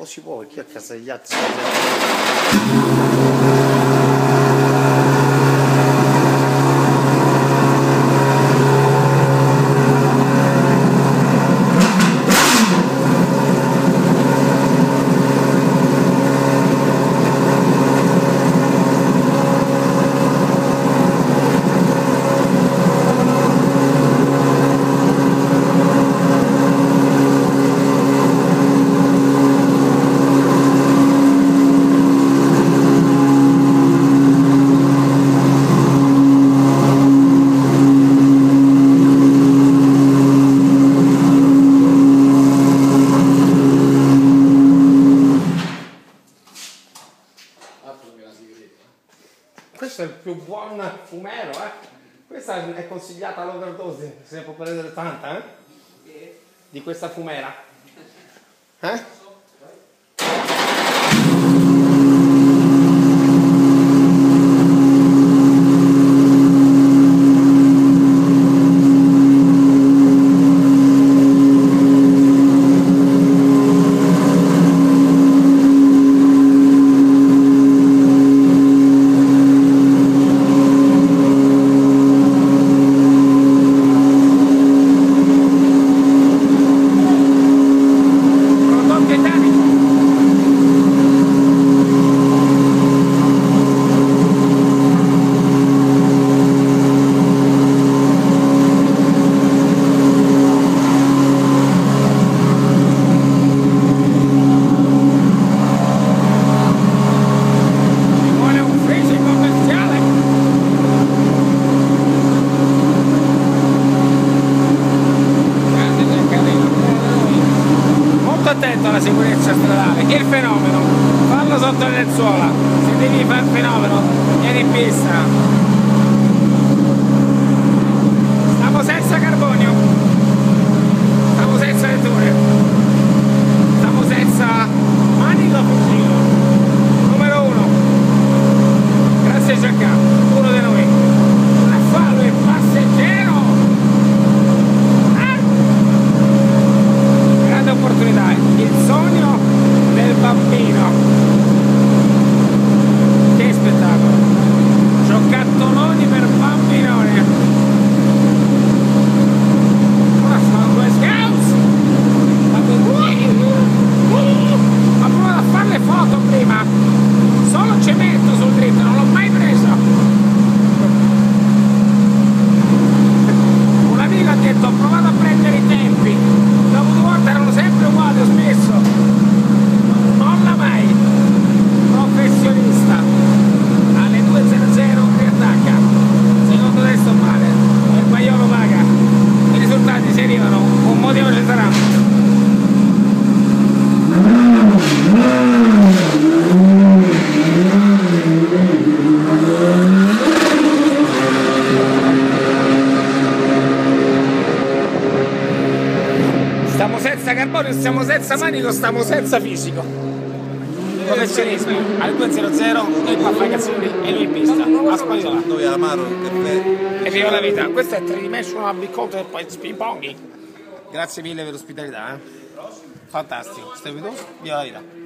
Si può, perché a casa degli altri questo è il più buon fumero, Questa è consigliata all'overdose, se ne può prendere tanta, di questa fumera. Attento alla sicurezza stradale, il fenomeno, fallo sotto le lenzuola, se devi fare il fenomeno, vieni in pista. Stiamo senza carbonio, stiamo senza letture, stiamo senza manico fucile, numero 1, grazie Giacca, uno di noi, fallo il passeggero. Opportunità, il sogno del bambino, che spettacolo, giocattoloni per bambinoni, ma sono due scouts, ma provato a fare le foto prima, solo cemento sul dritto, non l'ho mai preso. Un amico ha detto ho provato a prendere i tempi, dopo 2 volte erano sempre uguali, ho smesso, non la mai, professionista, alle 2.00 riattacca, secondo te sto male, il Baiolo paga, i risultati si arrivano, un motivo ci sarà. Stiamo senza carbonio, stiamo senza manico, stiamo senza fisico. Professionismo, alle 2.00, noi qua fai cazzoni e lui in pista, a Spagnolo. Noi all'amaro, caffè. E viva la vita, questo è Tridimensional Big Counter Ping Pong. Grazie mille per l'ospitalità, Fantastico, stai venuto? Viva la vita.